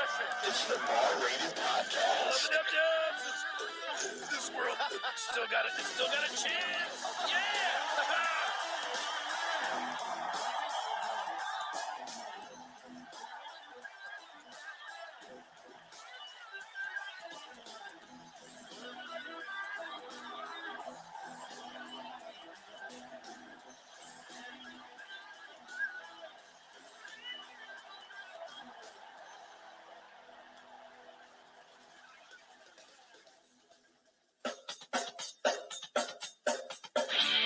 It's the R-rated podcast. This world still got a chance. Yeah.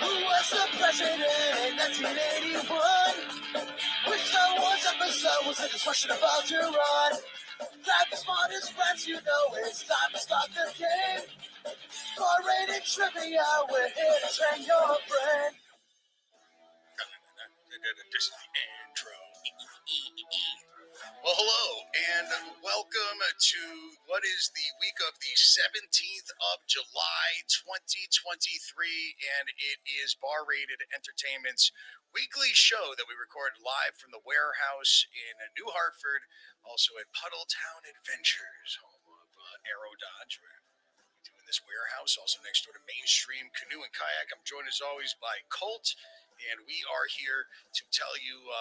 Who was the president in 1981? Which Star Wars episode was the question about to run? Grab the smartest friends, you know it's time to start the game. R-rated trivia, we're here to train your brain. This is the intro. Well, hello, and welcome to what is the week of the 17th of July, 2023, and it is Bar-Rated Entertainment's weekly show that we record live from the warehouse in New Hartford, also at PUDDLETOWN Adventures, home of Aero Dodge. We're doing this warehouse, also next door to Mainstream Canoe and Kayak. I'm joined as always by Colt, and we are here to tell you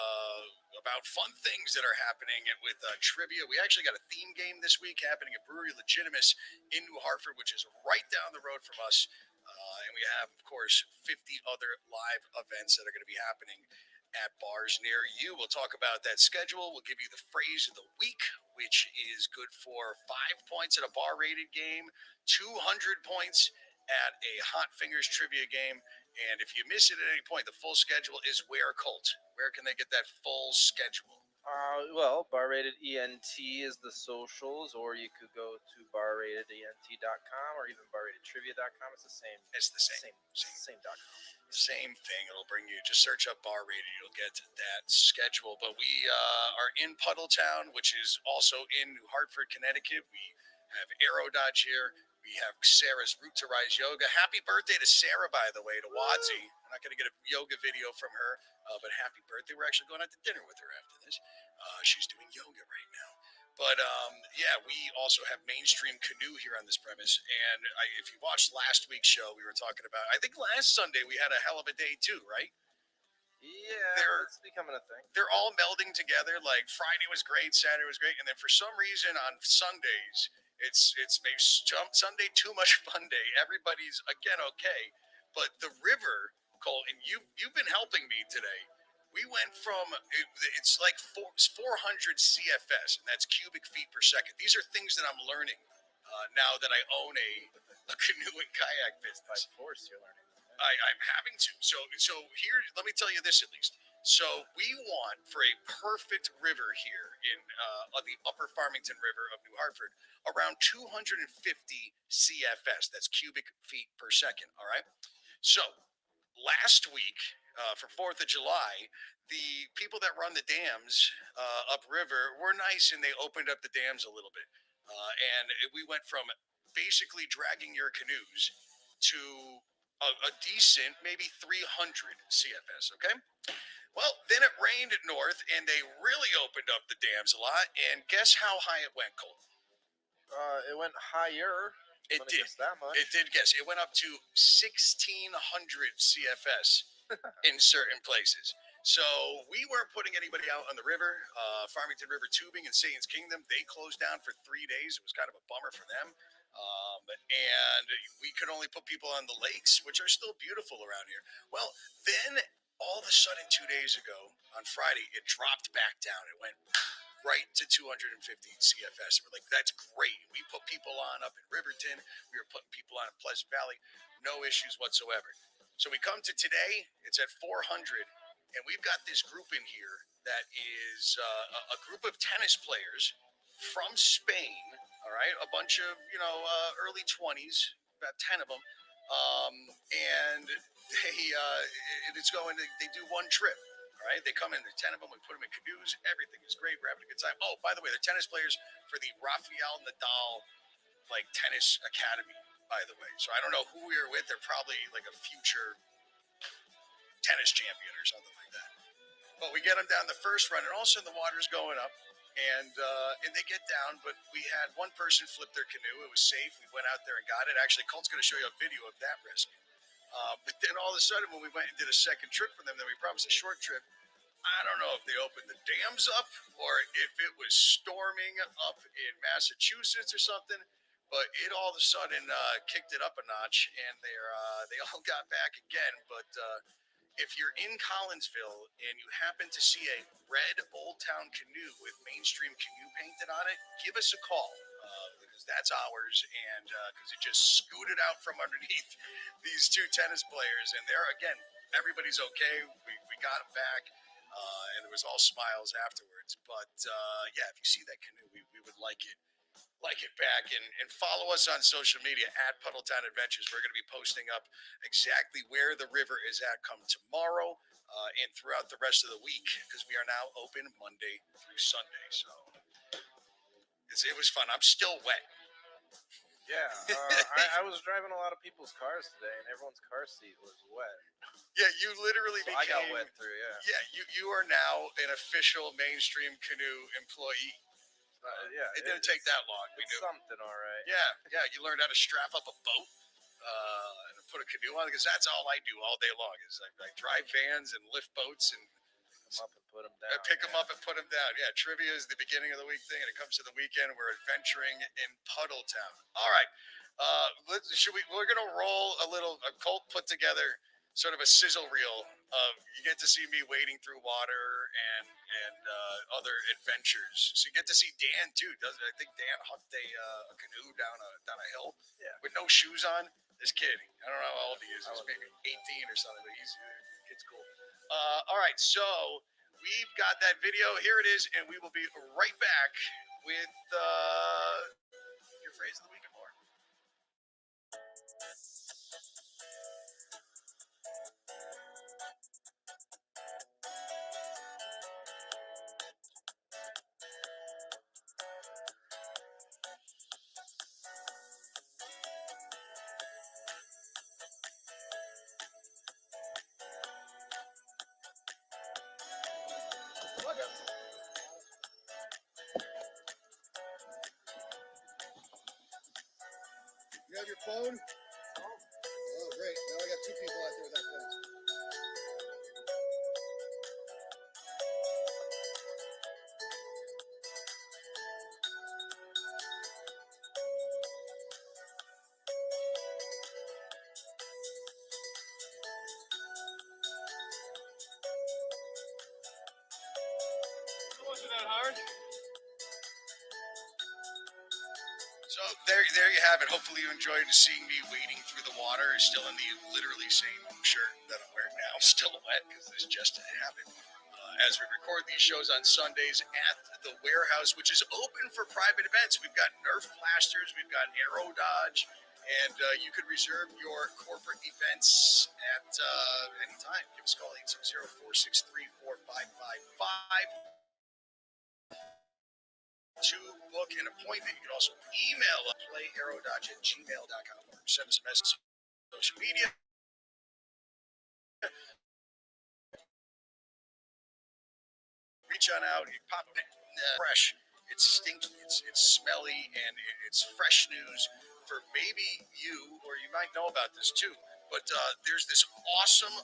about fun things that are happening with trivia. We actually got a theme game this week happening at Brewery Legitimus in New Hartford, which is right down the road from us. And we have, of course, 50 other live events that are going to be happening at bars near you. We'll talk about that schedule. We'll give you the phrase of the week, which is good for 5 points at a bar-rated game, 200 points at a Hot Fingers trivia game. And if you miss it at any point, the full schedule is where, Colt? Where can they get that full schedule? Well, Bar-Rated ENT is the socials, or you could go to barratedent.com or even barratedtrivia.com. It's the same. It's the same. Same.com. Same thing. It'll bring you, just search up Bar Rated, you'll get that schedule. But we are in Puddletown, which is also in New Hartford, Connecticut. We have Aero Dodge here. We have Sarah's Root to Rise Yoga. Happy birthday to Sarah, by the way, to Wadsy. I'm not going to get a yoga video from her, but happy birthday. We're actually going out to dinner with her after this. She's doing yoga right now. But, yeah, we also have Mainstream Canoe here on this premise. And if you watched last week's show, we were talking about, I think last Sunday we had a hell of a day too, right? Yeah, it's becoming a thing. They're all melding together. Like Friday was great, Saturday was great. And then for some reason on Sundays, it's maybe Sunday too much fun day. Everybody's, again, okay. But the river, Cole, and you've been helping me today. We went from, it's like 400 CFS, and that's cubic feet per second. These are things that I'm learning now that I own a canoe and kayak business. By force, you're learning. I'm having to. So here, let me tell you this at least. So we want, for a perfect river here in the Upper Farmington River of New Hartford, around 250 CFS. That's cubic feet per second, all right? So last week, for 4th of July, the people that run the dams upriver were nice, and they opened up the dams a little bit. And we went from basically dragging your canoes to a decent, maybe 300 CFS, okay? Well, then it rained north, and they really opened up the dams a lot. And guess how high it went, Cole? It went higher. It did. That much. It did, guess. It went up to 1,600 CFS in certain places. So we weren't putting anybody out on the river. Farmington River Tubing in Satan's Kingdom, they closed down for 3 days. It was kind of a bummer for them. And we could only put people on the lakes, which are still beautiful around here. Well, then all of a sudden 2 days ago on Friday, it dropped back down. It went right to 250 CFS. We're like, that's great. We put people on up in Riverton. We were putting people on in Pleasant Valley. No issues whatsoever. So we come to today. It's at 400. And we've got this group in here that is a group of tennis players from Spain. All right. A bunch of, early 20s, about 10 of them. And they do one trip. All right, they come in, there's 10 of them, we put them in canoes, everything is great, we're having a good time. Oh, by the way, they're tennis players for the Rafael Nadal, tennis academy, by the way. So I don't know who we are with, they're probably like a future tennis champion or something like that. But we get them down the first run, and all of a sudden the water's going up, and they get down, but we had one person flip their canoe. It was safe. We went out there and got it. Actually, Colt's going to show you a video of that rescue. But then all of a sudden, when we went and did a second trip for them, then we promised a short trip. I don't know if they opened the dams up or if it was storming up in Massachusetts or something, but it all of a sudden kicked it up a notch, and they all got back again. But if you're in Collinsville and you happen to see a red Old Town canoe with Mainstream Canoe painted on it, give us a call because that's ours, and because it just scooted out from underneath these two tennis players, and they're again, everybody's okay. We got them back. And it was all smiles afterwards. But yeah, if you see that canoe, we would like it back, and follow us on social media at Puddletown Adventures. We're going to be posting up exactly where the river is at come tomorrow and throughout the rest of the week, because we are now open Monday through Sunday. So it was fun. I'm still wet. Yeah, I was driving a lot of people's cars today, and everyone's car seat was wet. Yeah, you literally So became. I got wet through. Yeah. Yeah, you are now an official Mainstream Canoe employee. Yeah, it didn't take that long. We knew something, all right. Yeah. You learned how to strap up a boat and put a canoe on, because that's all I do all day long. Is I drive vans and lift boats and pick them up and put them down. Pick them up and put them down. Yeah, trivia is the beginning of the week thing, and it comes to the weekend. We're adventuring in Puddletown. All right, we're gonna roll a little. Colt put together sort of a sizzle reel of, you get to see me wading through water and other adventures. So you get to see Dan too. I think Dan hucked a canoe down a hill with no shoes on. This kid, I don't know how old he is. He's maybe 18 or something, but kid's cool. All right, so we've got that video. Here it is, and we will be right back with your phrase of the week and more. You have your phone? Oh, great. Now I got two people out there with that phone. Wasn't that hard? So there you have it. Hopefully you enjoyed seeing me wading through the water. Still in the literally same shirt that I'm wearing now. Still wet because this just happened. As we record these shows on Sundays at the warehouse, which is open for private events. We've got Nerf blasters, we've got Aero Dodge, and you could reserve your corporate events at any time. Give us a call, 870-463-4555. To book an appointment. You can also email playaerododge@gmail.com or send us a message on social media. Reach on out, you pop it fresh. It's stinky, it's smelly, and it's fresh news for maybe you, or you might know about this too. But there's this awesome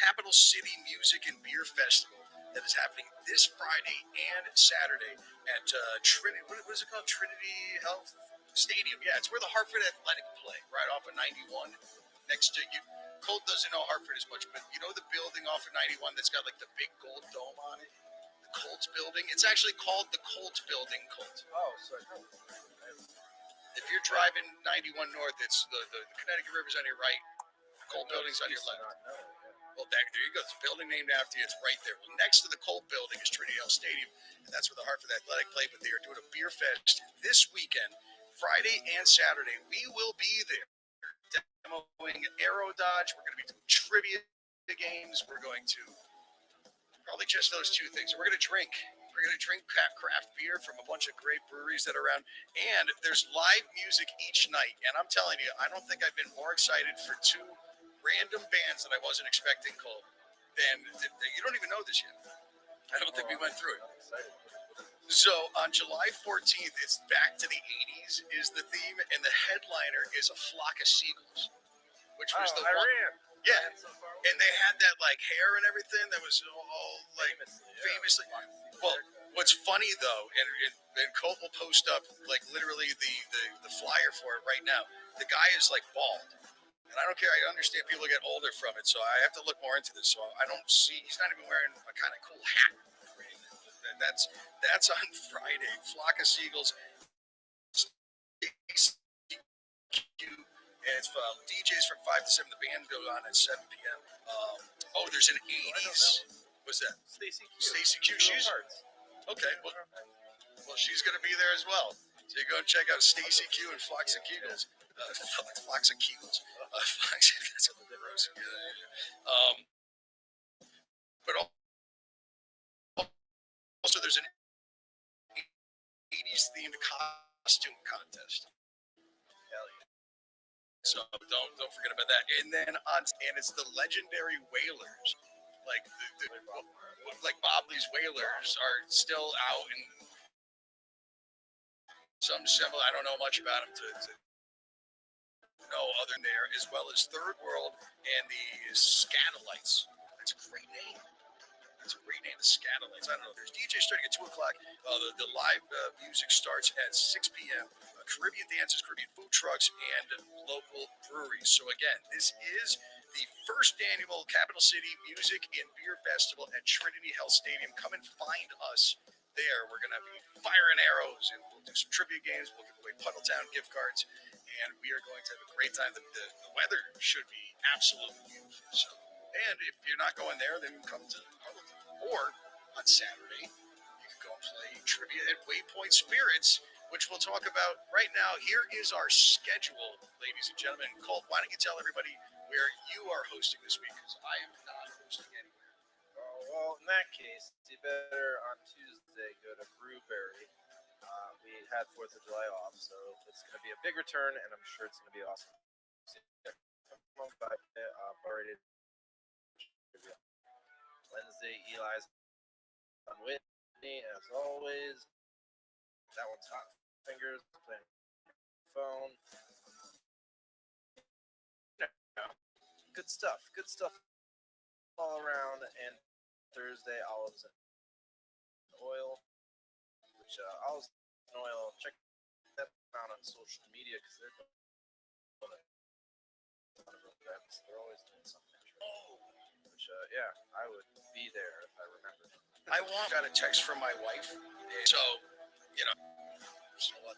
Capital City Music and Beer Festival that is happening this Friday and Saturday at Trinity. What is it called? Trinity Health Stadium. Yeah, it's where the Hartford Athletic play, right off of 91. Next to you. Colt doesn't know Hartford as much, but you know the building off of 91 that's got like the big gold dome on it? The Colts building. It's actually called the Colts building, Colt. Oh, sorry. If you're driving 91 north, it's the Connecticut River's on your right. Colt building's on your left. Well, there you go. It's a building named after you. It's right there. Well, next to the Colt building is Trinity Health Stadium, and that's where the Hartford Athletic play. But they are doing a beer fest this weekend, Friday and Saturday. We will be there demoing Aero Dodge. We're going to be doing trivia games. We're going to probably just those two things. We're going to drink. We're going to drink craft beer from a bunch of great breweries that are around. And there's live music each night. And I'm telling you, I don't think I've been more excited for two random bands that I wasn't expecting, Cole. Than you don't even know this yet. I don't think we went through it. So on July 14th, it's back to the 80s is the theme, and the headliner is a flock of seagulls, which was the one. Iran. Yeah, Iran's so far away. and they had that like hair and everything that was all like famously. Well, what's funny though, and Colt will post up like literally the flyer for it right now. The guy is like bald, and I don't care. I understand people get older from it, so I have to look more into this. So I don't see he's not even wearing a kind of cool hat. That's on Friday. Flock of Seagulls. And it's from DJs from 5 to 7. The band goes on at 7 p.m. There's an 80s. What's that? Stacy Q. Stacy Q. She's okay. Well, she's going to be there as well. So you go and check out Stacy Q and Flocks of Kegels. Flocks of Kegels. That's a little gross. Yeah. But also, there's an 80s themed costume contest. Hell yeah. So don't forget about that. And then it's the legendary Whalers, like like Bob Lee's Whalers are still out in some similar. I don't know much about them to know other than there, as well as Third World and the Scatolites. That's a great name. It's a great name, the Scatolites. I don't know. There's DJ starting at 2 o'clock. The live music starts at 6 p.m. Caribbean dances, Caribbean food trucks, and local breweries. So again, this is the first annual Capital City Music and Beer Festival at Trinity Health Stadium. Come and find us there. We're going to be firing arrows, and we'll do some trivia games. We'll give away PUDDLETOWN gift cards, and we are going to have a great time. The weather should be absolutely beautiful. So, and if you're not going there, then come to PUDDLETOWN. Or on Saturday, you can go and play trivia at Waypoint Spirits, which we'll talk about right now. Here is our schedule, ladies and gentlemen. Colt, why don't you tell everybody where you are hosting this week? Because I am not hosting anywhere. Well, in that case, you better on Tuesday go to Brewberry. We had 4th of July off, so it's going to be a big return, and I'm sure it's going to be awesome. Wednesday, Eli's on Whitney, as always. That one's Hot Fingers playing phone. Good stuff all around. And Thursday, Olives and Oil, which Olives and Oil, check that out on social media because they're doing a ton of events. They're always doing something. Which, I would be there if I remember. Got a text from my wife, so I'll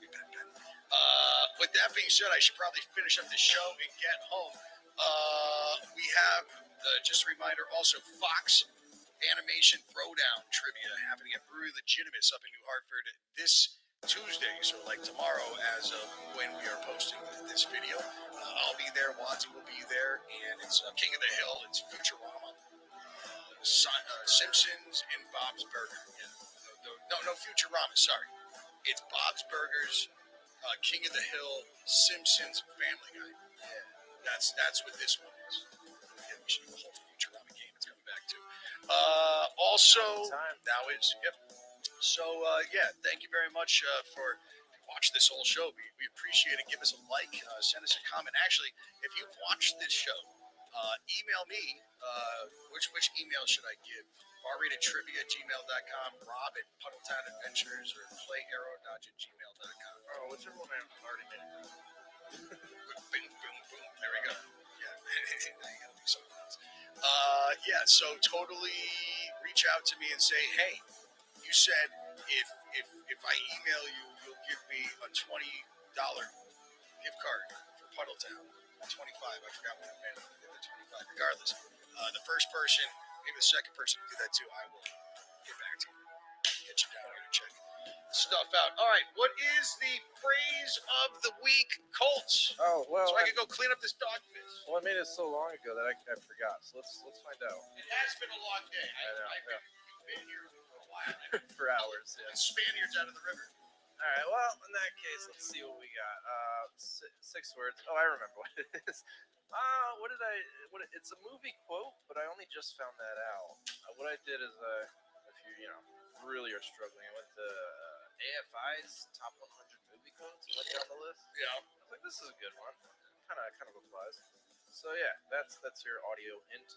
be back. With that being said, I should probably finish up the show and get home. We have just a reminder also Fox Animation Throwdown trivia happening at Brewery Legitimates up in New Hartford this Tuesday, so like tomorrow as of when we are posting this video. I'll be there, Watsy will be there, and it's King of the Hill, it's Futurama, Simpsons, and Bob's Burger. Yeah. No, Futurama, sorry. It's Bob's Burgers, King of the Hill, Simpsons, Family Guy. Yeah. That's what this one is. Yeah, we should do a whole Futurama game. It's coming back too. Also, now is So thank you very much for watching this whole show. We appreciate it. Give us a like. Send us a comment. Actually, if you've watched this show, email me. Which email should I give? barratedtrivia@gmail.com, Rob at Puddletown Adventures, or playarrow@gmail.com. Oh, whichever one I've already made. Boom, boom, boom. There we go. Yeah. Now you gotta do something else. So totally reach out to me and say, hey, you said if I email you, you'll give me a $20 gift card for Puddletown. 25. I forgot what I meant. 25. Regardless, the first person, maybe the second person to do that too, I will get back to you. Get you down here to check stuff out. All right, what is the phrase of the week, Colts? Oh well, so I can go clean up this dog piss. Well, I made it so long ago that I forgot. So let's find out. It has been a long day. I've been here for a while. For hours. Yeah. Spaniards out of the river. All right. Well, in that case, let's see what we got. 6 words. Oh, I remember what it is. It's a movie quote, but I only just found that out. What I did is, if you really are struggling. I went to AFI's top 100 movie quotes. I went down the list. Yeah. I was like, this is a good one. Kind of applies. So yeah, that's your audio hint.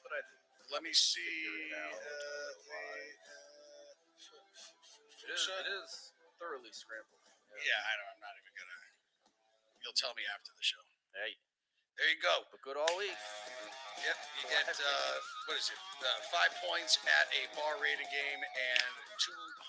But I think Let me see. it is thoroughly scrambled. Yeah, I'm not even gonna. You'll tell me after the show. Hey, There you go. but good all week. Yep, you get what is it? 5 points at a bar rated game and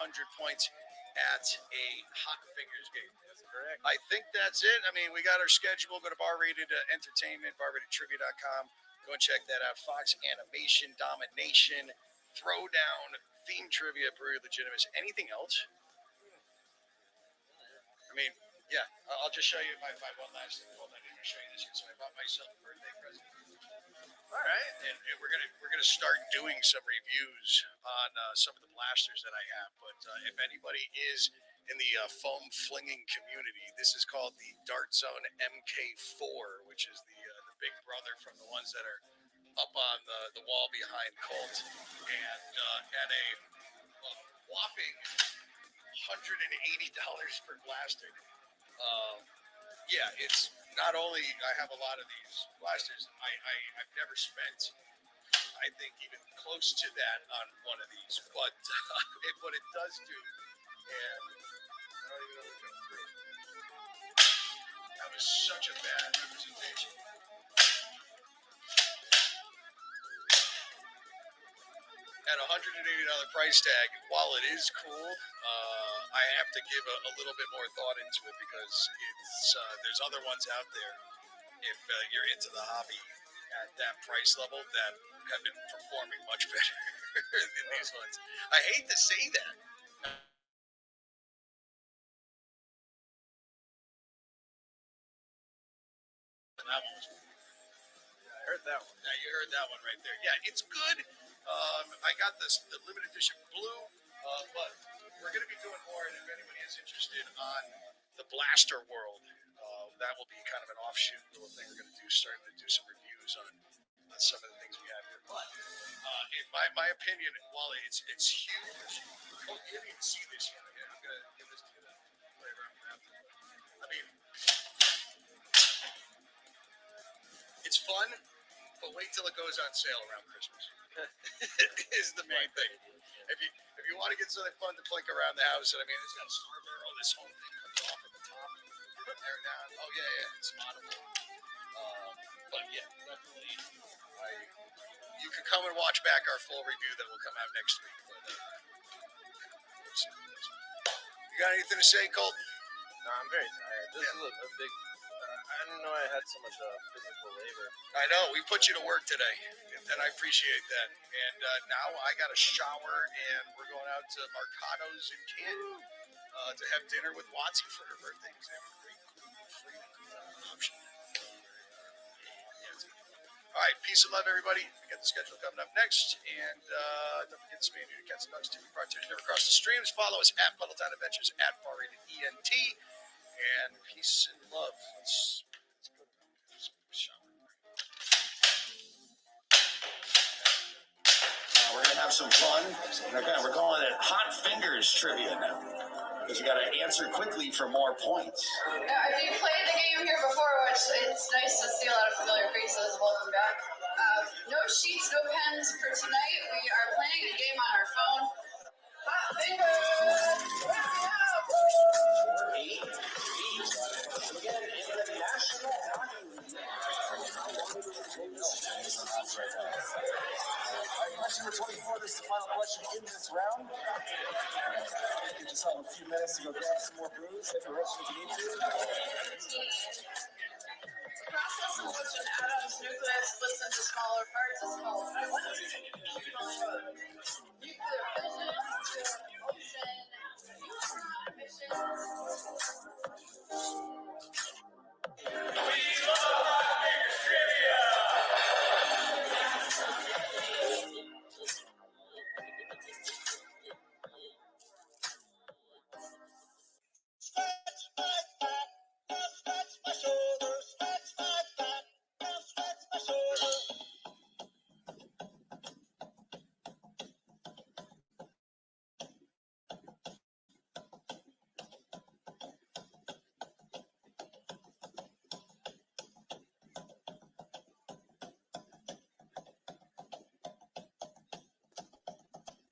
200 points at a Hot Fingers game. That's correct. I think that's it. I mean, we got our schedule. Go to Bar Rated Entertainment, barratedtrivia.com. Go and check that out. Fox Animation, Domination, Throwdown, Theme Trivia, Brewery Legitimacy. Anything else? I mean, yeah, I'll just show you my one last thing. Hold on, I'm going to show you this here. So I bought myself a birthday present. All right. And we're gonna start doing some reviews on some of the blasters that I have. But if anybody is in the foam flinging community, this is called the Dart Zone MK4, which is the big brother from the ones that are up on the wall behind Colt, and at a whopping $180 per blaster. Yeah, it's not only I have a lot of these blasters. I've never spent, I think, even close to that on one of these. But what it does do, and I don't even know what came through. That was such a bad representation. At a $180 price tag, while it is cool, I have to give a little bit more thought into it because it's there's other ones out there. If you're into the hobby at that price level, that have been performing much better than these ones. I hate to say that. That one was I heard that one. Yeah, you heard that one right there. Yeah, it's good. I got the limited edition blue, but we're going to be doing more. And if anybody is interested on the Blaster World, that will be kind of an offshoot little thing we're going to do, starting to do some reviews on some of the things we have here. But in my opinion, while it's huge, you didn't even see this yet. Okay, I'm going to give this to you to play around with that. I mean, it's fun. But wait till it goes on sale around Christmas. Is the main thing. If you want to get something fun to plink around the house, and I mean, it's got a star barrel. This whole thing comes off at the top, there down. Oh yeah, it's moddable. But yeah, definitely. You can come and watch back our full review that will come out next week. But you got anything to say, Colt? No, I'm very tired. This is a big. I didn't know I had so much physical labor. I know. We put you to work today, and I appreciate that. And now I got a shower, and we're going out to Marcado's in Canton to have dinner with Watsy for her birthday. Because they have a great free option. All right. Peace and love, everybody. We got the schedule coming up next. And don't forget to subscribe to Cats and Dogs TV. Bartenders never cross the streams. Follow us at PUDDLETOWN Adventures at @BarRatedENT. And peace and love. Let's go shower. We're going to have some fun. Okay, we're calling it Hot Fingers Trivia now. Because you got to answer quickly for more points. Now, if you played the game here before, which it's nice to see a lot of familiar faces, welcome back. No sheets, no pens for tonight. We are playing a game on our phone. Hot Fingers! Question number 24, this is the final question in this round. You just have a few minutes to go grab some more brews, hit the rest if you need to. The process in which an atom's nucleus splits into smaller parts is called nuclear fission, ocean, neutron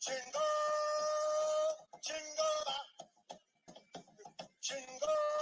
Jingle, jingle, jingle.